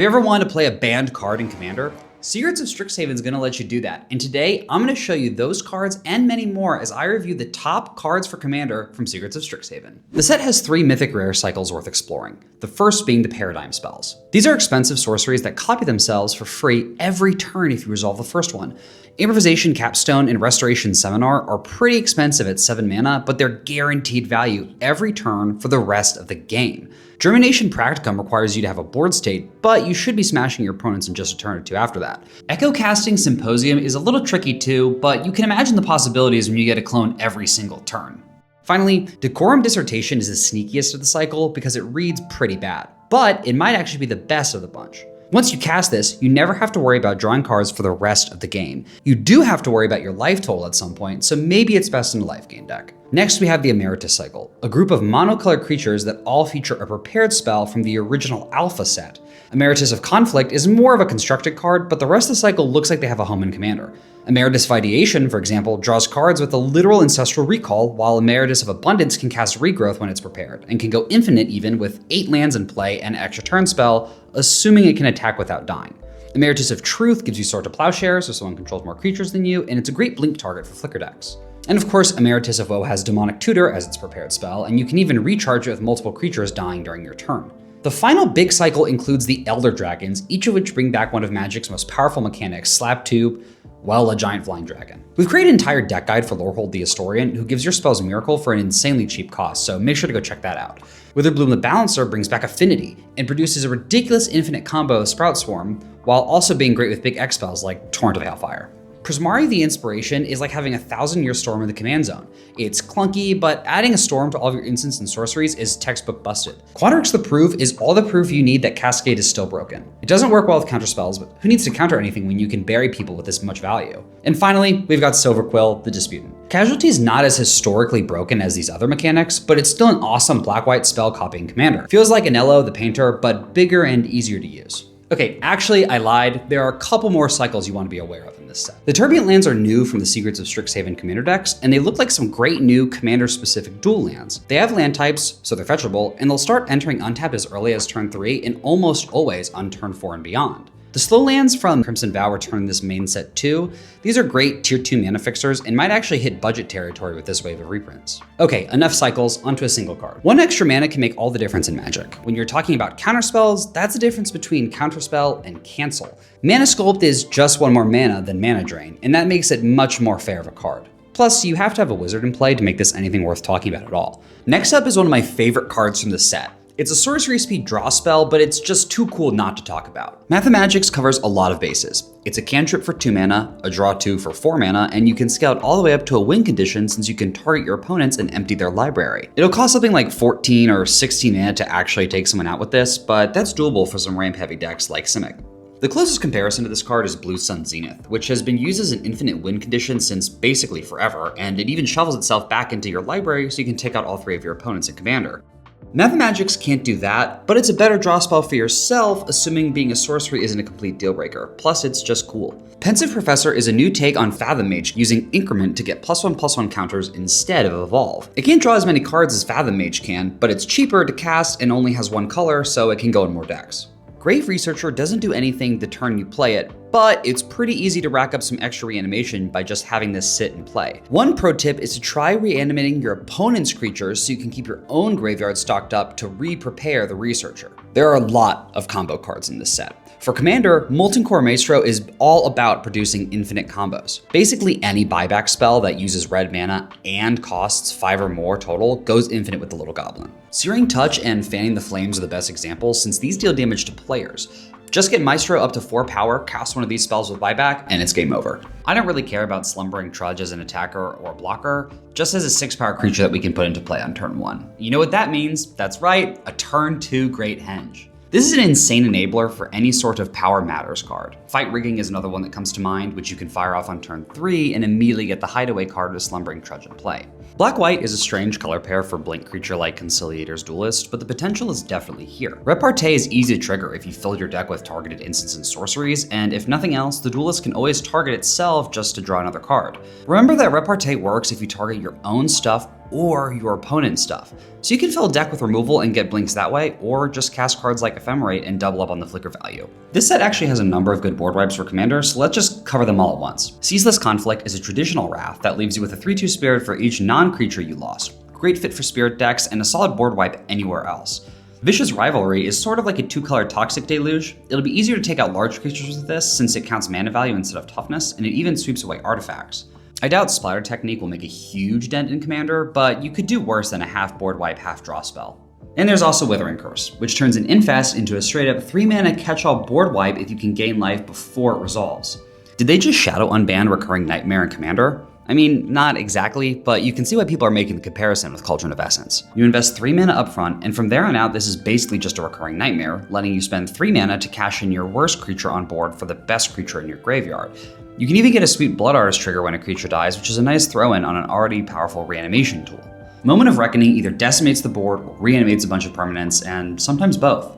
If you ever wanted to play a banned card in Commander, Secrets of Strixhaven is going to let you do that. And today, I'm going to show you those cards and many more as I review the top cards for Commander from Secrets of Strixhaven. The set has 3 mythic rare cycles worth exploring, the first being the Paradigm spells. These are expensive sorceries that copy themselves for free every turn if you resolve the first one. Improvisation Capstone and Restoration Seminar are pretty expensive at 7 mana, but they're guaranteed value every turn for the rest of the game. Germination Practicum requires you to have a board state, but you should be smashing your opponents in just a turn or two after that. Echo Casting Symposium is a little tricky too, but you can imagine the possibilities when you get a clone every single turn. Finally, Decorum Dissertation is the sneakiest of the cycle because it reads pretty bad, but it might actually be the best of the bunch. Once you cast this, you never have to worry about drawing cards for the rest of the game. You do have to worry about your life total at some point, so maybe it's best in a life gain deck. Next, we have the Emeritus cycle, a group of monocolored creatures that all feature a prepared spell from the original Alpha set. Emeritus of Conflict is more of a constructed card, but the rest of the cycle looks like they have a home in Commander. Emeritus of Ideation, for example, draws cards with a literal Ancestral Recall, while Emeritus of Abundance can cast Regrowth when it's prepared, and can go infinite even with 8 lands in play and an extra turn spell, assuming it can attack without dying. Emeritus of Truth gives you Sword to Plowshare, so someone controls more creatures than you, and it's a great blink target for flicker decks. And of course, Emeritus of Woe has Demonic Tutor as its prepared spell, and you can even recharge it with multiple creatures dying during your turn. The final big cycle includes the Elder Dragons, each of which bring back one of Magic's most powerful mechanics, Slap Tube, well, a giant flying dragon. We've created an entire deck guide for Lorehold the Historian, who gives your spells Miracle for an insanely cheap cost, so make sure to go check that out. Witherbloom the Balancer brings back Affinity, and produces a ridiculous infinite combo of Sprout Swarm, while also being great with big X spells like Torrent of Hailfire. Prismari the Inspiration is like having a 1000-year storm in the command zone. It's clunky, but adding a storm to all of your instants and sorceries is textbook busted. Quadrix the Proof is all the proof you need that Cascade is still broken. It doesn't work well with counter spells, but who needs to counter anything when you can bury people with this much value? And finally, we've got Silverquill the Disputant. Casualty is not as historically broken as these other mechanics, but it's still an awesome black-white spell copying commander. Feels like Anello the Painter, but bigger and easier to use. Okay, actually, I lied. There are a couple more cycles you want to be aware of in this set. The Turbulent lands are new from the Secrets of Strixhaven Commander decks, and they look like some great new Commander-specific dual lands. They have land types, so they're fetchable, and they'll start entering untapped as early as turn 3 and almost always on turn 4 and beyond. The slow lands from Crimson Vow return in this main set too. These are great tier 2 mana fixers and might actually hit budget territory with this wave of reprints. Okay, enough cycles, onto a single card. 1 extra mana can make all the difference in Magic. When you're talking about counterspells, that's the difference between counterspell and cancel. Mana Sculpt is just 1 more mana than Mana Drain, and that makes it much more fair of a card. Plus, you have to have a wizard in play to make this anything worth talking about at all. Next up is one of my favorite cards from the set. It's a sorcery speed draw spell, but it's just too cool not to talk about. Mathemagics covers a lot of bases. It's a cantrip for 2 mana, a draw 2 for 4 mana, and you can scale it all the way up to a win condition since you can target your opponents and empty their library. It'll cost something like 14 or 16 mana to actually take someone out with this, but that's doable for some ramp heavy decks like Simic. The closest comparison to this card is Blue Sun Zenith, which has been used as an infinite win condition since basically forever, and it even shovels itself back into your library so you can take out all 3 of your opponents in Commander. Mathemagics can't do that, but it's a better draw spell for yourself, assuming being a sorcery isn't a complete deal breaker. Plus, it's just cool. Pensive Professor is a new take on Fathom Mage using Increment to get +1/+1 counters instead of Evolve. It can't draw as many cards as Fathom Mage can, but it's cheaper to cast and only has 1 color, so it can go in more decks. Grave Researcher doesn't do anything the turn you play it, but it's pretty easy to rack up some extra reanimation by just having this sit and play. One pro tip is to try reanimating your opponent's creatures so you can keep your own graveyard stocked up to re-prepare the Researcher. There are a lot of combo cards in this set. For Commander, Molten Core Maestro is all about producing infinite combos. Basically any buyback spell that uses red mana and costs 5 or more total goes infinite with the Little Goblin. Searing Touch and Fanning the Flames are the best examples since these deal damage to players. Just get Maestro up to 4 power, cast one of these spells with buyback, and it's game over. I don't really care about Slumbering Trudge as an attacker or blocker, just as a 6 power creature that we can put into play on turn 1. You know what that means? That's right, a turn 2 Great Henge. This is an insane enabler for any sort of Power Matters card. Fight Rigging is another one that comes to mind, which you can fire off on turn 3 and immediately get the Hideaway card of Slumbering Trudge in play. Black-White is a strange color pair for blink creature like Conciliator's Duelist, but the potential is definitely here. Repartee is easy to trigger if you fill your deck with targeted instants and sorceries, and if nothing else, the Duelist can always target itself just to draw another card. Remember that Repartee works if you target your own stuff or your opponent's stuff. So you can fill a deck with removal and get blinks that way, or just cast cards like Ephemerate and double up on the flicker value. This set actually has a number of good board wipes for Commander, so let's just cover them all at once. Ceaseless Conflict is a traditional Wrath that leaves you with a 3/2 Spirit for each non-creature you lost. Great fit for Spirit decks and a solid board wipe anywhere else. Vicious Rivalry is sort of like a 2-color Toxic Deluge. It'll be easier to take out large creatures with this since it counts mana value instead of toughness, and it even sweeps away artifacts. I doubt Splatter Technique will make a huge dent in Commander, but you could do worse than a half board wipe, half draw spell. And there's also Withering Curse, which turns an Infest into a straight up 3-mana catch-all board wipe if you can gain life before it resolves. Did they just shadow unban Recurring Nightmare in Commander? I mean, not exactly, but you can see why people are making the comparison with Cauldron of Essence. You invest 3 mana upfront, and from there on out, this is basically just a Recurring Nightmare, letting you spend 3 mana to cash in your worst creature on board for the best creature in your graveyard. You can even get a sweet Blood Artist trigger when a creature dies, which is a nice throw-in on an already powerful reanimation tool. Moment of Reckoning either decimates the board or reanimates a bunch of permanents, and sometimes both.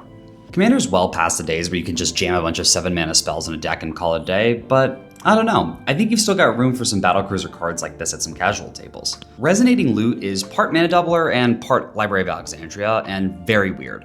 Commander's well past the days where you can just jam a bunch of 7-mana spells in a deck and call it a day, but I don't know. I think you've still got room for some Battlecruiser cards like this at some casual tables. Resonating Loot is part mana doubler and part Library of Alexandria, and very weird.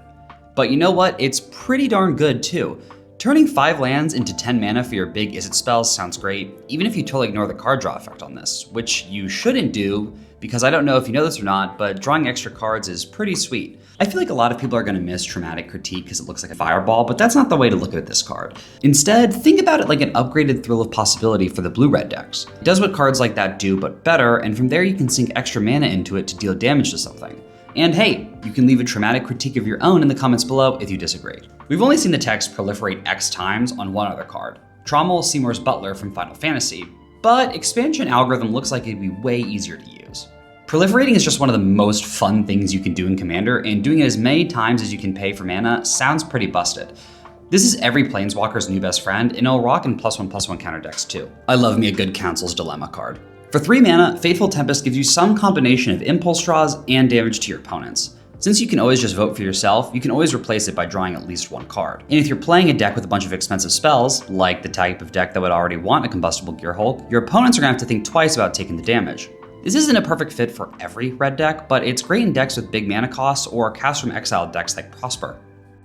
But you know what? It's pretty darn good too. Turning 5 lands into 10 mana for your big Izzet spells sounds great, even if you totally ignore the card draw effect on this, which you shouldn't do, because I don't know if you know this or not, but drawing extra cards is pretty sweet. I feel like a lot of people are going to miss Traumatic Critique because it looks like a fireball, but that's not the way to look at this card. Instead, think about it like an upgraded Thrill of Possibility for the blue-red decks. It does what cards like that do, but better, and from there you can sink extra mana into it to deal damage to something. And hey, you can leave a Traumatic Critique of your own in the comments below if you disagree. We've only seen the text proliferate X times on one other card, Trommel Seymour's Butler from Final Fantasy, but Expansion Algorithm looks like it'd be way easier to use. Proliferating is just one of the most fun things you can do in Commander, and doing it as many times as you can pay for mana sounds pretty busted. This is every Planeswalker's new best friend, and it'll rock in +1/+1 counter decks too. I love me a good Council's Dilemma card. For 3 mana, Fateful Tempest gives you some combination of impulse draws and damage to your opponents. Since you can always just vote for yourself, you can always replace it by drawing at least 1 card. And if you're playing a deck with a bunch of expensive spells, like the type of deck that would already want a Combustible Gearhulk, your opponents are gonna have to think twice about taking the damage. This isn't a perfect fit for every red deck, but it's great in decks with big mana costs or cast from exile decks like Prosper.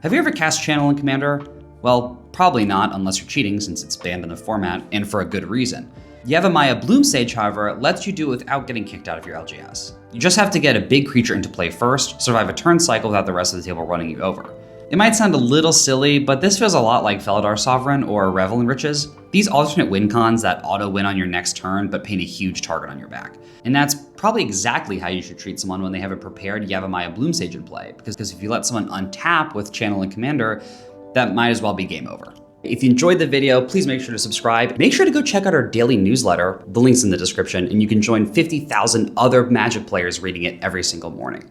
Have you ever cast Channel in Commander? Well, probably not unless you're cheating since it's banned in the format, and for a good reason. Yavimaya Bloomsage, however, lets you do it without getting kicked out of your LGS. You just have to get a big creature into play first, survive a turn cycle without the rest of the table running you over. It might sound a little silly, but this feels a lot like Felidar Sovereign or Revel in Riches. These alternate win cons that auto-win on your next turn but paint a huge target on your back. And that's probably exactly how you should treat someone when they have a prepared Yavimaya Bloomsage in play, because if you let someone untap with Channel and Commander, that might as well be game over. If you enjoyed the video, please make sure to subscribe. Make sure to go check out our daily newsletter. The link's in the description, and you can join 50,000 other Magic players reading it every single morning.